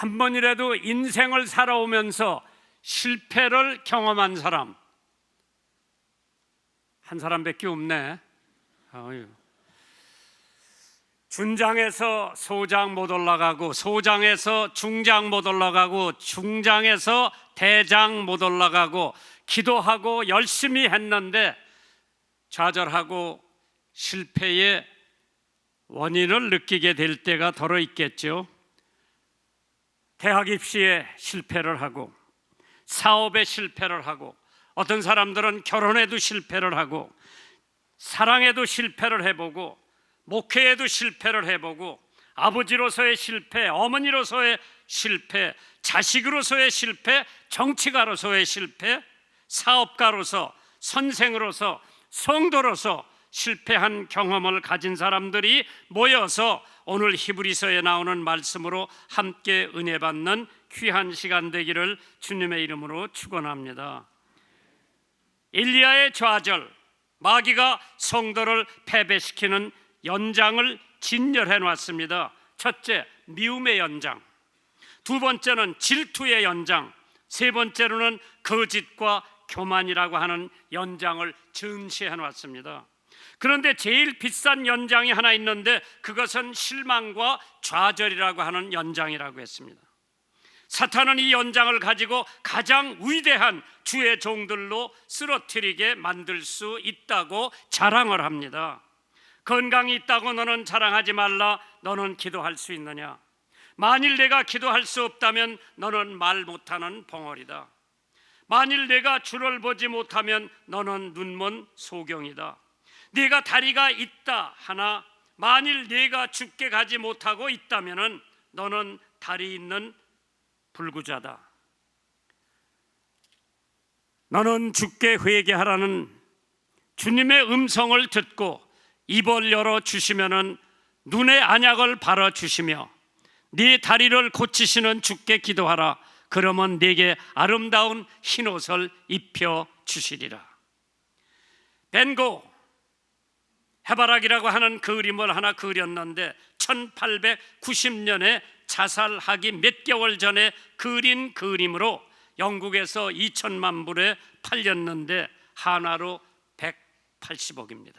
한 번이라도 인생을 살아오면서 실패를 경험한 사람 한 사람밖에 없네. 준장에서 소장 못 올라가고, 소장에서 중장 못 올라가고, 중장에서 대장 못 올라가고, 기도하고 열심히 했는데 좌절하고 실패의 원인을 느끼게 될 때가 더러 있겠죠. 대학 입시에 실패를 하고, 사업에 실패를 하고, 어떤 사람들은 결혼에도 실패를 하고, 사랑에도 실패를 해보고, 목회에도 실패를 해보고, 아버지로서의 실패, 어머니로서의 실패, 자식으로서의 실패, 정치가로서의 실패, 사업가로서, 선생으로서, 성도로서 실패한 경험을 가진 사람들이 모여서 오늘 히브리서에 나오는 말씀으로 함께 은혜 받는 귀한 시간 되기를 주님의 이름으로 축원합니다. 엘리야의 좌절, 마귀가 성도를 패배시키는 연장을 진열해 놨습니다. 첫째, 미움의 연장. 두 번째는 질투의 연장. 세 번째로는 거짓과 교만이라고 하는 연장을 전시해 놨습니다. 그런데 제일 비싼 연장이 하나 있는데 그것은 실망과 좌절이라고 하는 연장이라고 했습니다. 사탄은 이 연장을 가지고 가장 위대한 주의 종들로 쓰러뜨리게 만들 수 있다고 자랑을 합니다. 건강이 있다고 너는 자랑하지 말라. 너는 기도할 수 있느냐? 만일 내가 기도할 수 없다면 너는 말 못하는 벙어리다. 만일 내가 주를 보지 못하면 너는 눈먼 소경이다. 네가 다리가 있다 하나 만일 네가 죽게 가지 못하고 있다면 너는 다리 있는 불구자다. 너는 죽게 회개하라는 주님의 음성을 듣고 입을 열어 주시면은 눈의 안약을 바라 주시며 네 다리를 고치시는 주께 기도하라. 그러면 네게 아름다운 흰옷을 입혀 주시리라. 벤고 해바라기라고 하는 그림을 하나 그렸는데 1890년에 자살하기 몇 개월 전에 그린 그림으로 영국에서 2천만 불에 팔렸는데 한화로 180억입니다.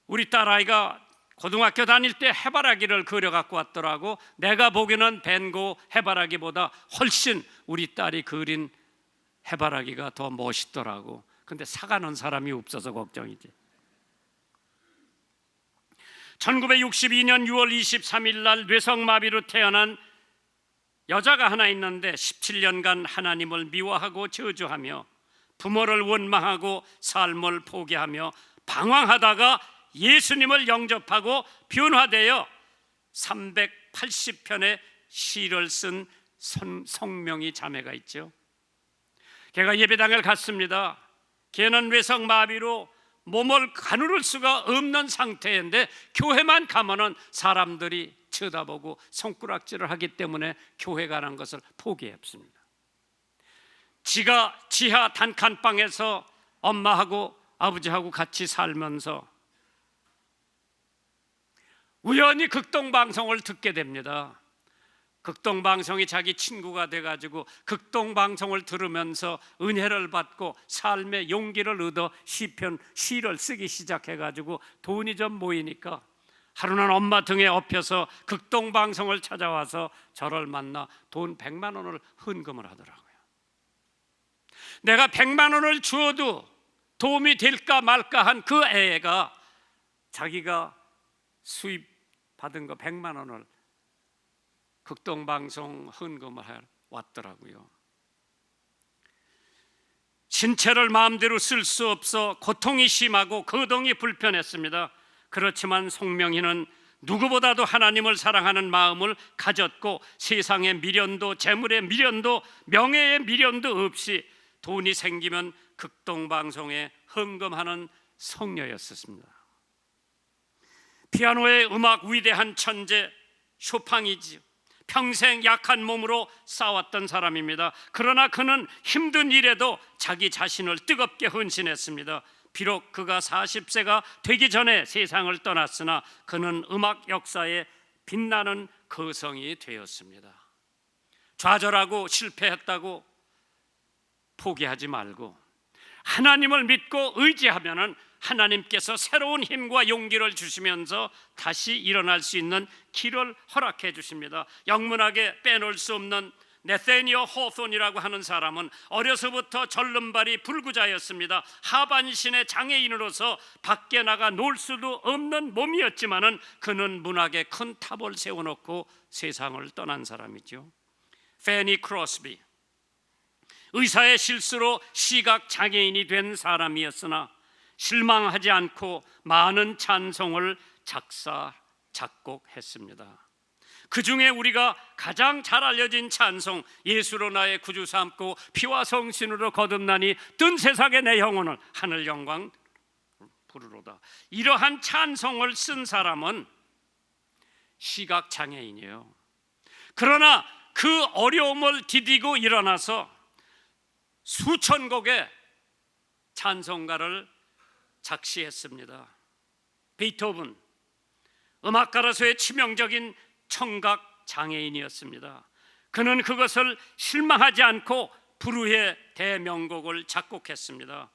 우리 딸아이가 고등학교 다닐 때 해바라기를 그려 갖고 왔더라고. 내가 보기에는 벤고 해바라기보다 훨씬 우리 딸이 그린 해바라기가 더 멋있더라고. 근데 사가는 사람이 없어서 걱정이지. 1962년 6월 23일 날 뇌성마비로 태어난 여자가 하나 있는데 17년간 하나님을 미워하고 저주하며 부모를 원망하고 삶을 포기하며 방황하다가 예수님을 영접하고 변화되어 380편의 시를 쓴 성명이 자매가 있죠. 걔가 예배당을 갔습니다. 걔는 뇌성마비로 몸을 가누를 수가 없는 상태인데 교회만 가면은 사람들이 쳐다보고 손가락질을 하기 때문에 교회 가는 것을 포기했습니다. 지가 지하 단칸방에서 엄마하고 아버지하고 같이 살면서 우연히 극동방송을 듣게 됩니다. 극동방송이 자기 친구가 돼가지고 극동방송을 들으면서 은혜를 받고 삶의 용기를 얻어 시를 쓰기 시작해가지고 돈이 좀 모이니까 하루는 엄마 등에 업혀서 극동방송을 찾아와서 저를 만나 돈 100만 원을 헌금을 하더라고요. 내가 100만 원을 주어도 도움이 될까 말까 한 그 애가 자기가 수입 받은 거 100만 원을 극동방송 헌금을 왔더라고요. 신체를 마음대로 쓸 수 없어 고통이 심하고 거동이 불편했습니다. 그렇지만 송명희는 누구보다도 하나님을 사랑하는 마음을 가졌고 세상의 미련도 재물의 미련도 명예의 미련도 없이 돈이 생기면 극동방송에 헌금하는 성녀였습니다. 피아노의 음악 위대한 천재 쇼팽이지요. 평생 약한 몸으로 싸웠던 사람입니다. 그러나 그는 힘든 일에도 자기 자신을 뜨겁게 헌신했습니다. 비록 그가 40세가 되기 전에 세상을 떠났으나 그는 음악 역사에 빛나는 거성이 되었습니다. 좌절하고 실패했다고 포기하지 말고 하나님을 믿고 의지하면은 하나님께서 새로운 힘과 용기를 주시면서 다시 일어날 수 있는 길을 허락해 주십니다. 영문학에 빼놓을 수 없는 네세니어 호손이라고 하는 사람은 어려서부터 절름발이 불구자였습니다. 하반신의 장애인으로서 밖에 나가 놀 수도 없는 몸이었지만은 그는 문학에 큰 탑을 세워놓고 세상을 떠난 사람이죠. 페니 크로스비, 의사의 실수로 시각 장애인이 된 사람이었으나 실망하지 않고 많은 찬송을 작곡했습니다. 그 중에 우리가 가장 잘 알려진 찬송, 예수로 나의 구주 삼고 피와 성신으로 거듭나니 뜬 세상의 내 영혼을 하늘 영광 부르로다. 이러한 찬송을 쓴 사람은 시각 장애인이에요. 그러나 그 어려움을 디디고 일어나서 수천 곡의 찬송가를 작시했습니다. 베토벤, 음악가로서의 치명적인 청각 장애인이었습니다. 그는 그것을 실망하지 않고 불후의 대명곡을 작곡했습니다.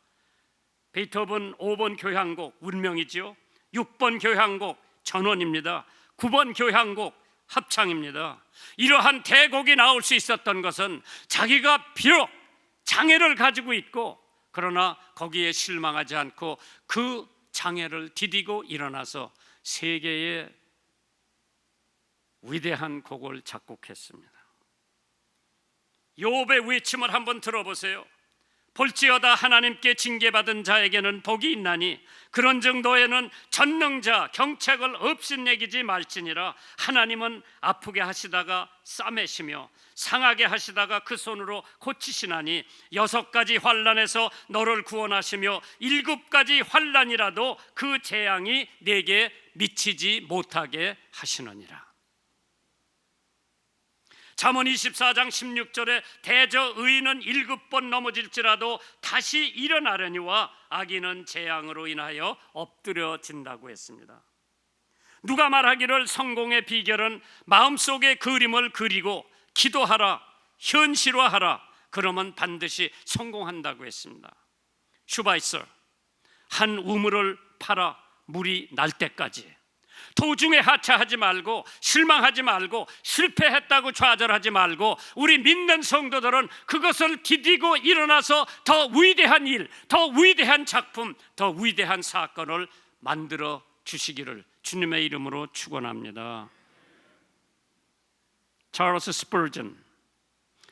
베토벤 5번 교향곡 운명이지요. 6번 교향곡 전원입니다. 9번 교향곡 합창입니다. 이러한 대곡이 나올 수 있었던 것은 자기가 비록 장애를 가지고 있고 그러나 거기에 실망하지 않고 그 장애를 디디고 일어나서 세계의 위대한 곡을 작곡했습니다. 욥의 외침을 한번 들어보세요. 볼지어다 하나님께 징계받은 자에게는 복이 있나니 그런 정도에는 전능자 경책을 없인내기지 말지니라. 하나님은 아프게 하시다가 싸매시며 상하게 하시다가 그 손으로 고치시나니 6가지 환난에서 너를 구원하시며 7가지 환난이라도 그 재앙이 내게 미치지 못하게 하시느니라. 잠언 24장 16절에 대저 의인은 7번 넘어질지라도 다시 일어나려니와 악인은 재앙으로 인하여 엎드려진다고 했습니다. 누가 말하기를 성공의 비결은 마음속에 그림을 그리고 기도하라, 현실화하라, 그러면 반드시 성공한다고 했습니다. 슈바이서, 한 우물을 팔아 물이 날 때까지 도중에 하차하지 말고 실망하지 말고 실패했다고 좌절하지 말고 우리 믿는 성도들은 그것을 디디고 일어나서 더 위대한 일, 더 위대한 작품, 더 위대한 사건을 만들어 주시기를 주님의 이름으로 축원합니다. 찰스 스퍼전,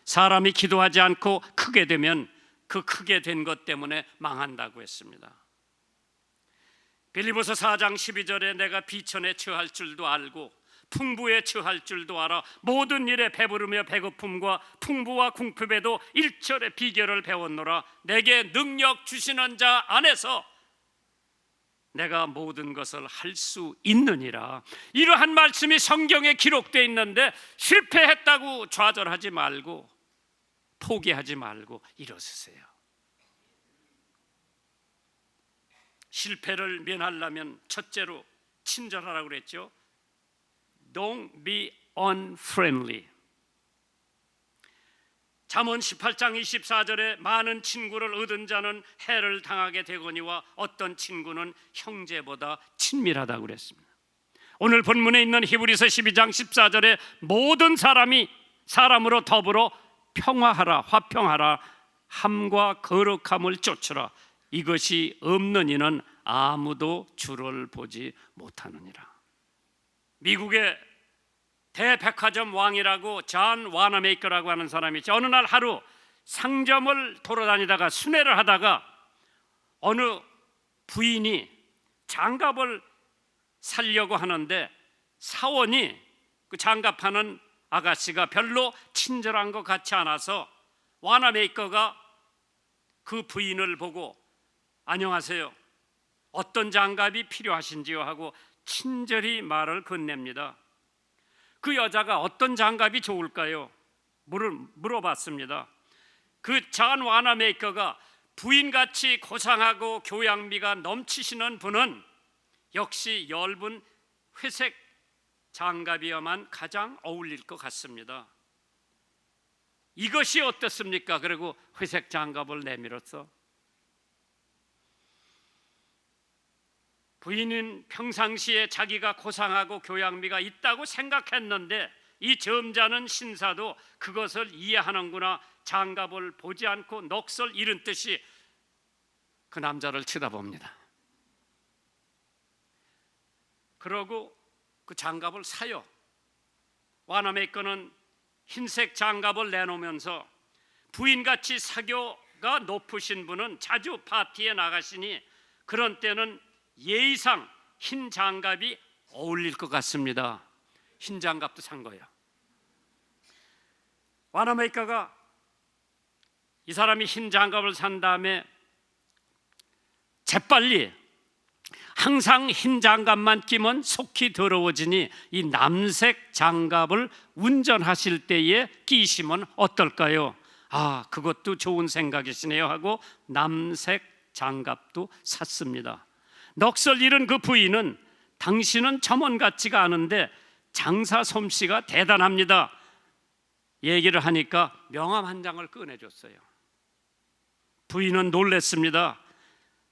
사람이 기도하지 않고 크게 되면 그 크게 된 것 때문에 망한다고 했습니다. 빌립보서 4장 12절에 내가 비천에 처할 줄도 알고 풍부에 처할 줄도 알아 모든 일에 배부르며 배고픔과 풍부와 궁핍에도 1절의 비결을 배웠노라. 내게 능력 주시는 자 안에서 내가 모든 것을 할 수 있느니라. 이러한 말씀이 성경에 기록되어 있는데 실패했다고 좌절하지 말고 포기하지 말고 일어서세요. 실패를 면하려면 첫째로 친절하라고 그랬죠. Don't be unfriendly. 잠언 18장 24절에 많은 친구를 얻은 자는 해를 당하게 되거니와 어떤 친구는 형제보다 친밀하다고 그랬습니다. 오늘 본문에 있는 히브리서 12장 14절에 모든 사람이 사람으로 더불어 평화하라, 화평하라, 함과 거룩함을 쫓으라. 이것이 없는 이는 아무도 주를 보지 못하느니라. 미국의 대백화점 왕이라고 존 와나메이커라고 하는 사람이 있죠. 어느 날 하루 상점을 돌아다니다가 순회를 하다가 어느 부인이 장갑을 사려고 하는데 사원이 그 장갑하는 아가씨가 별로 친절한 것 같지 않아서 와나메이커가 그 부인을 보고 안녕하세요, 어떤 장갑이 필요하신지요 하고 친절히 말을 건넵니다. 그 여자가 어떤 장갑이 좋을까요? 물어봤습니다. 그 존 와나메이커가 부인같이 고상하고 교양미가 넘치시는 분은 역시 엷은 회색 장갑이야만 가장 어울릴 것 같습니다. 이것이 어떻습니까? 그리고 회색 장갑을 내밀었어. 부인은 평상시에 자기가 고상하고 교양미가 있다고 생각했는데 이 점잖은 신사도 그것을 이해하는구나. 장갑을 보지 않고 넋을 잃은 듯이 그 남자를 쳐다봅니다. 그러고 그 장갑을 사요. 와나메이커는 흰색 장갑을 내놓으면서 부인같이 사교가 높으신 분은 자주 파티에 나가시니 그런 때는 예의상 흰 장갑이 어울릴 것 같습니다. 흰 장갑도 산 거예요. 와나메이커가 이 사람이 흰 장갑을 산 다음에 재빨리 항상 흰 장갑만 끼면 속이 더러워지니 이 남색 장갑을 운전하실 때에 끼시면 어떨까요? 아, 그것도 좋은 생각이시네요 하고 남색 장갑도 샀습니다. 넋을 잃은 그 부인은 당신은 점원 같지가 않은데 장사 솜씨가 대단합니다 얘기를 하니까 명함 한 장을 꺼내줬어요. 부인은 놀랬습니다.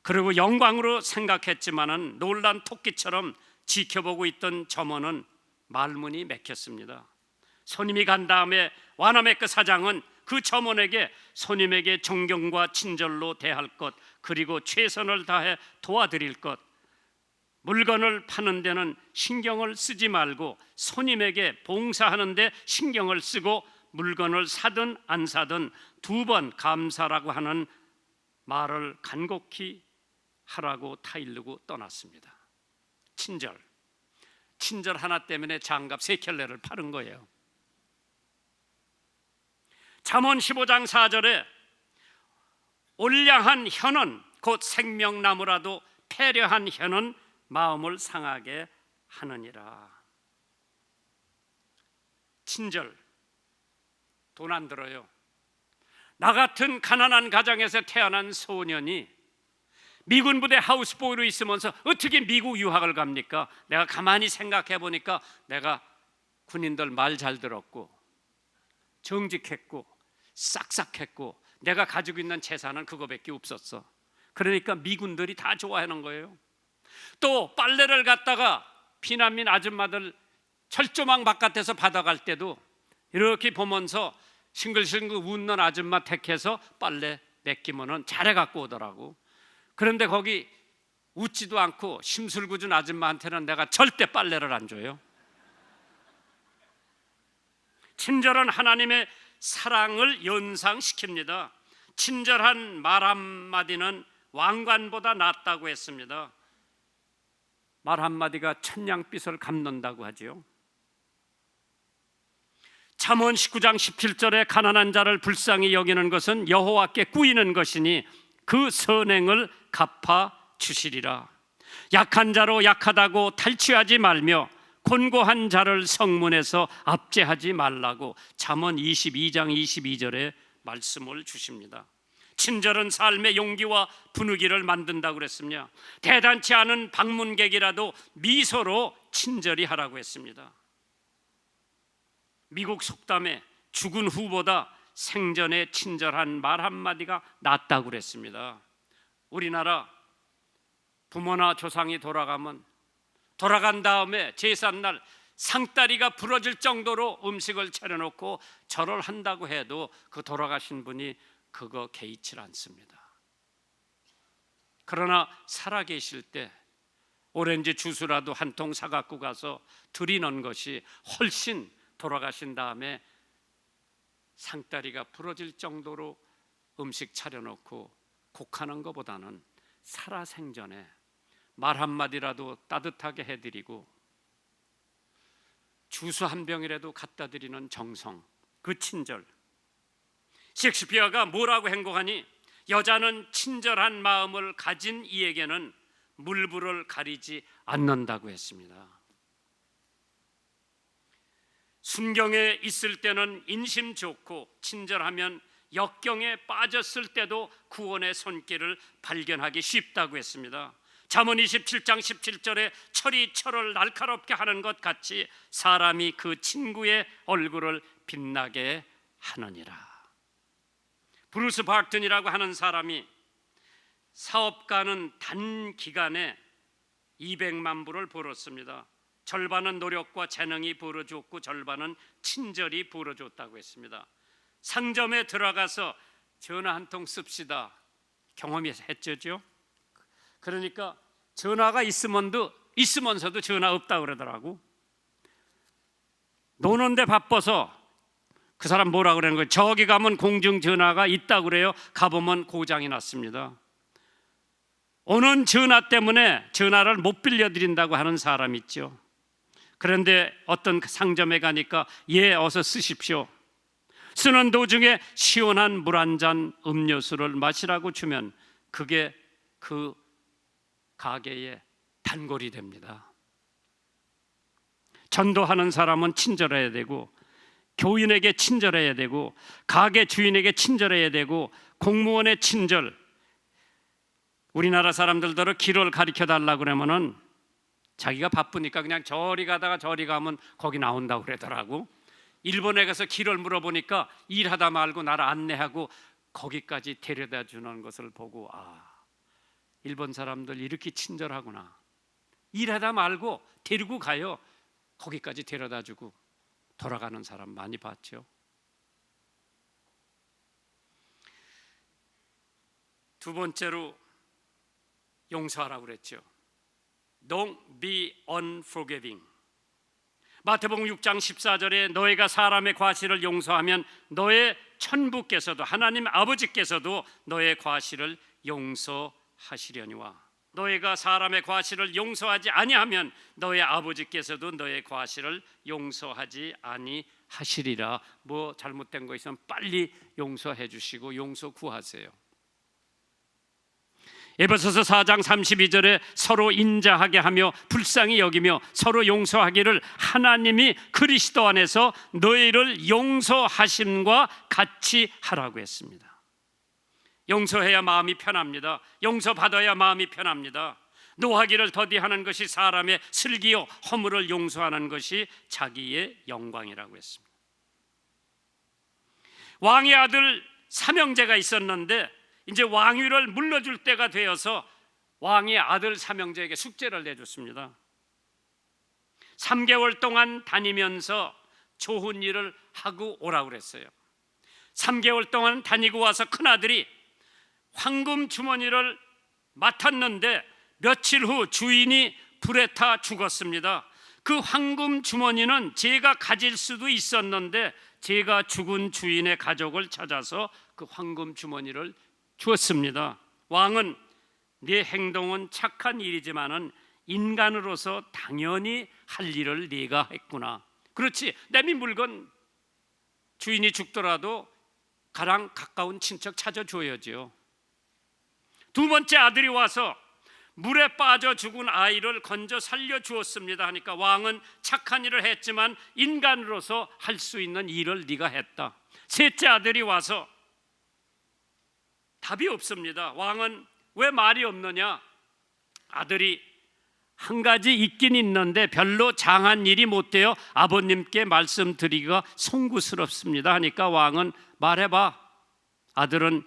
그리고 영광으로 생각했지만은 놀란 토끼처럼 지켜보고 있던 점원은 말문이 막혔습니다. 손님이 간 다음에 와나메이커 사장은 그 점원에게 손님에게 존경과 친절로 대할 것, 그리고 최선을 다해 도와드릴 것, 물건을 파는 데는 신경을 쓰지 말고 손님에게 봉사하는 데 신경을 쓰고 물건을 사든 안 사든 2번 감사라고 하는 말을 간곡히 하라고 타일르고 떠났습니다. 친절 하나 때문에 장갑 3켤레를 파는 거예요. 잠언 15장 4절에 올량한 혀는 곧 생명나무라도 패려한 혀는 마음을 상하게 하느니라. 친절, 돈 안 들어요. 나 같은 가난한 가정에서 태어난 소년이 미군 부대 하우스보이로 있으면서 어떻게 미국 유학을 갑니까? 내가 가만히 생각해 보니까 내가 군인들 말 잘 들었고 정직했고 싹싹했고 내가 가지고 있는 재산은 그거밖에 없었어. 그러니까 미군들이 다 좋아하는 거예요. 또 빨래를 갖다가 피난민 아줌마들 철조망 바깥에서 받아갈 때도 이렇게 보면서 싱글싱글 웃는 아줌마 택해서 빨래 맡기면은 잘해 갖고 오더라고. 그런데 거기 웃지도 않고 심술궂은 아줌마한테는 내가 절대 빨래를 안 줘요. 친절한 하나님의 사랑을 연상시킵니다. 친절한 말 한마디는 왕관보다 낫다고 했습니다. 말 한마디가 천냥빚을 갚는다고 하지요. 잠언 19장 17절에 가난한 자를 불쌍히 여기는 것은 여호와께 꾸이는 것이니 그 선행을 갚아 주시리라. 약한 자로 약하다고 탈취하지 말며 곤고한 자를 성문에서 압제하지 말라고 잠언 22장 22절에 말씀을 주십니다. 친절은 삶의 용기와 분위기를 만든다고 그랬습니다. 대단치 않은 방문객이라도 미소로 친절히 하라고 했습니다. 미국 속담에 죽은 후보다 생전에 친절한 말 한마디가 낫다고 그랬습니다. 우리나라 부모나 조상이 돌아간 다음에 제삿날 상다리가 부러질 정도로 음식을 차려놓고 절을 한다고 해도 그 돌아가신 분이 그거 개의치 않습니다. 그러나 살아계실 때 오렌지 주스라도 한 통 사갖고 가서 드리는 것이 훨씬 돌아가신 다음에 상다리가 부러질 정도로 음식 차려놓고 곡하는 것보다는 살아생전에 말 한마디라도 따뜻하게 해드리고 주스 한 병이라도 갖다 드리는 정성, 그 친절. 셰익스피어가 뭐라고 행복하니 여자는 친절한 마음을 가진 이에게는 물불을 가리지 않는다고 했습니다. 순경에 있을 때는 인심 좋고 친절하면 역경에 빠졌을 때도 구원의 손길을 발견하기 쉽다고 했습니다. 잠언 27장 17절에 철이 철을 날카롭게 하는 것 같이 사람이 그 친구의 얼굴을 빛나게 하느니라. 브루스 박튼이라고 하는 사람이 사업가는 단기간에 200만 불을 벌었습니다. 절반은 노력과 재능이 벌어줬고 절반은 친절이 벌어줬다고 했습니다. 상점에 들어가서 전화 한 통 씁시다 경험이 했죠. 그러니까 전화가 있으면서도 전화 없다 그러더라고. 노는데 바빠서 그 사람 뭐라 그러는 거예요? 저기 가면 공중전화가 있다 그래요. 가보면 고장이 났습니다. 오는 전화 때문에 전화를 못 빌려드린다고 하는 사람 있죠. 그런데 어떤 상점에 가니까 어서 쓰십시오. 쓰는 도중에 시원한 물 한 잔 음료수를 마시라고 주면 그게 그 가게의 단골이 됩니다. 전도하는 사람은 친절해야 되고, 교인에게 친절해야 되고, 가게 주인에게 친절해야 되고, 공무원의 친절. 우리나라 사람들대로 길을 가르쳐 달라고 그러면은 자기가 바쁘니까 그냥 저리 가다가 저리 가면 거기 나온다고 그러더라고. 일본에 가서 길을 물어보니까 일하다 말고 나를 안내하고 거기까지 데려다 주는 것을 보고 일본 사람들 이렇게 친절하구나. 일하다 말고 데리고 가요. 거기까지 데려다 주고 돌아가는 사람 많이 봤죠. 두 번째로 용서하라고 그랬죠. Don't be unforgiving. 마태복음 6장 14절에 너희가 사람의 과실을 용서하면 너의 천부께서도 하나님 아버지께서도 너의 과실을 용서하시려니와 너희가 사람의 과실을 용서하지 아니하면 너의 아버지께서도 너의 과실을 용서하지 아니하시리라. 뭐 잘못된 거 있으면 빨리 용서해 주시고 용서 구하세요. 에베소서 4장 32절에 서로 인자하게 하며 불쌍히 여기며 서로 용서하기를 하나님이 그리스도 안에서 너희를 용서하심과 같이 하라고 했습니다. 용서해야 마음이 편합니다. 용서받아야 마음이 편합니다. 노하기를 더디하는 것이 사람의 슬기요 허물을 용서하는 것이 자기의 영광이라고 했습니다. 왕의 아들 삼형제가 있었는데 이제 왕위를 물려줄 때가 되어서 왕의 아들 삼형제에게 숙제를 내줬습니다. 3개월 동안 다니면서 좋은 일을 하고 오라고 그랬어요. 3개월 동안 다니고 와서 큰아들이 황금 주머니를 맡았는데 며칠 후 주인이 불에 타 죽었습니다. 그 황금 주머니는 제가 가질 수도 있었는데 제가 죽은 주인의 가족을 찾아서 그 황금 주머니를 주었습니다. 왕은 네 행동은 착한 일이지만은 인간으로서 당연히 할 일을 네가 했구나. 그렇지, 내미 물건 주인이 죽더라도 가랑 가까운 친척 찾아줘야죠. 두 번째 아들이 와서 물에 빠져 죽은 아이를 건져 살려주었습니다 하니까 왕은 착한 일을 했지만 인간으로서 할 수 있는 일을 네가 했다. 셋째 아들이 와서 답이 없습니다. 왕은 왜 말이 없느냐? 아들이 한 가지 있긴 있는데 별로 장한 일이 못 되어 아버님께 말씀드리기가 송구스럽습니다 하니까 왕은 말해봐. 아들은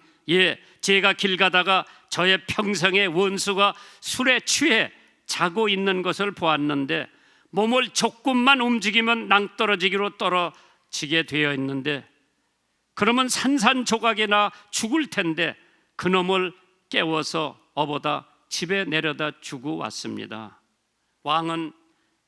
제가 길 가다가 저의 평생의 원수가 술에 취해 자고 있는 것을 보았는데 몸을 조금만 움직이면 낭떠러지기로 떨어지게 되어 있는데 그러면 산산조각이나 죽을 텐데 그놈을 깨워서 업어다 집에 내려다 주고 왔습니다. 왕은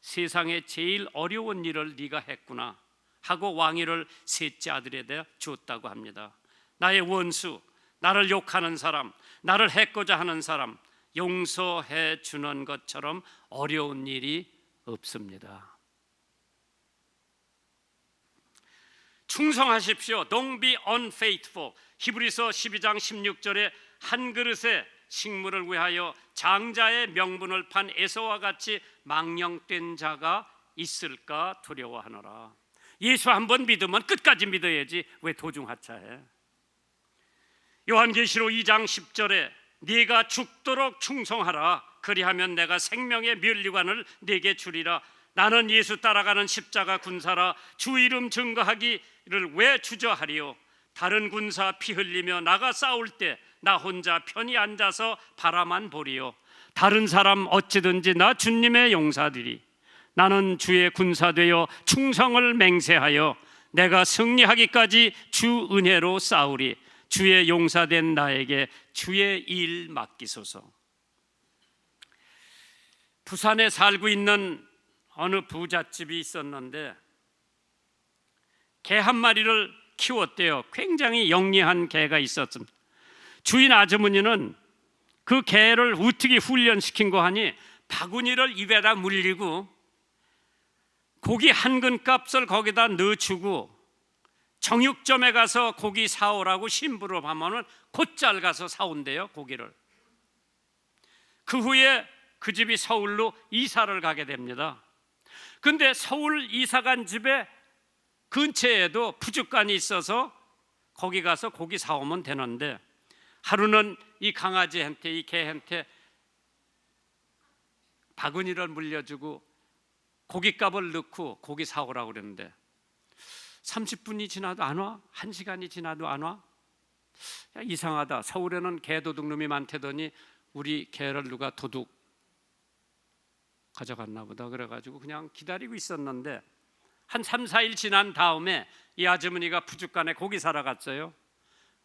세상에 제일 어려운 일을 네가 했구나 하고 왕위를 셋째 아들에게 주었다고 합니다. 나의 원수, 나를 욕하는 사람, 나를 해코자 하는 사람 용서해 주는 것처럼 어려운 일이 없습니다. 충성하십시오. Don't be unfaithful. 히브리서 12장 16절에 한 그릇의 식물을 위하여 장자의 명분을 판 에서와 같이 망령된 자가 있을까 두려워하노라. 예수 한 번 믿으면 끝까지 믿어야지 왜 도중하차해? 요한계시록 2장 10절에 네가 죽도록 충성하라. 그리하면 내가 생명의 면류관을 네게 주리라. 나는 예수 따라가는 십자가 군사라. 주 이름 증거하기를 왜 주저하리요? 다른 군사 피 흘리며 나가 싸울 때 나 혼자 편히 앉아서 바라만 보리요. 다른 사람 어찌든지 나 주님의 용사들이 나는 주의 군사 되어 충성을 맹세하여 내가 승리하기까지 주 은혜로 싸우리. 주의 용사된 나에게 주의 일 맡기소서. 부산에 살고 있는 어느 부잣집이 있었는데 개 한 마리를 키웠대요. 굉장히 영리한 개가 있었습니다. 주인 아주머니는 그 개를 어떻게 훈련시킨 거 하니 바구니를 입에다 물리고 고기 한 근값을 거기다 넣어주고 정육점에 가서 고기 사오라고 심부름 하면은 곧잘 가서 사온대요, 고기를. 그 후에 그 집이 서울로 이사를 가게 됩니다. 근데 서울 이사 간 집에 근처에도 푸주간이 있어서 거기 가서 고기 사오면 되는데 하루는 이 강아지한테, 이 개한테 바구니를 물려주고 고깃값을 넣고 고기 사오라고 그랬는데 30분이 지나도 안 와? 1시간이 지나도 안 와? 야, 이상하다. 서울에는 개 도둑놈이 많다더니 우리 개를 누가 도둑 가져갔나 보다. 그래가지고 그냥 기다리고 있었는데 한 3, 4일 지난 다음에 이 아주머니가 푸주간에 고기 사러 갔어요.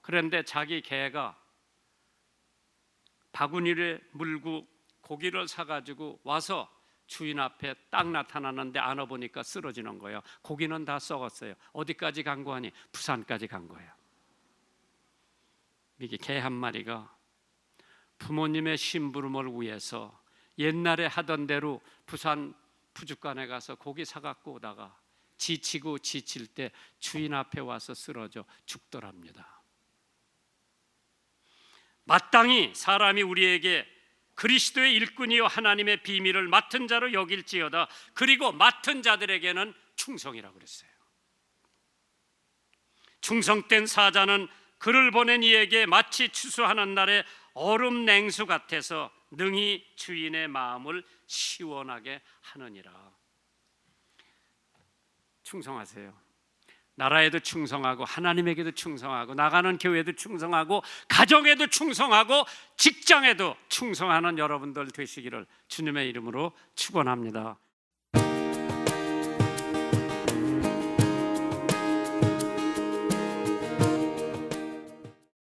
그런데 자기 개가 바구니를 물고 고기를 사가지고 와서 주인 앞에 딱 나타나는데 안아보니까 쓰러지는 거예요. 고기는 다 썩었어요. 어디까지 간 거 하니 부산까지 간 거예요. 이게 개 한 마리가 부모님의 심부름을 위해서 옛날에 하던 대로 부산 푸주간에 가서 고기 사갖고 오다가 지치고 지칠 때 주인 앞에 와서 쓰러져 죽더랍니다. 마땅히 사람이 우리에게 그리스도의 일꾼이요 하나님의 비밀을 맡은 자로 여길지어다. 그리고 맡은 자들에게는 충성이라고 그랬어요. 충성된 사자는 그를 보낸 이에게 마치 추수하는 날에 얼음 냉수 같아서 능히 주인의 마음을 시원하게 하느니라. 충성하세요. 나라에도 충성하고 하나님에게도 충성하고 나가는 교회도 충성하고 가정에도 충성하고 직장에도 충성하는 여러분들 되시기를 주님의 이름으로 축원합니다.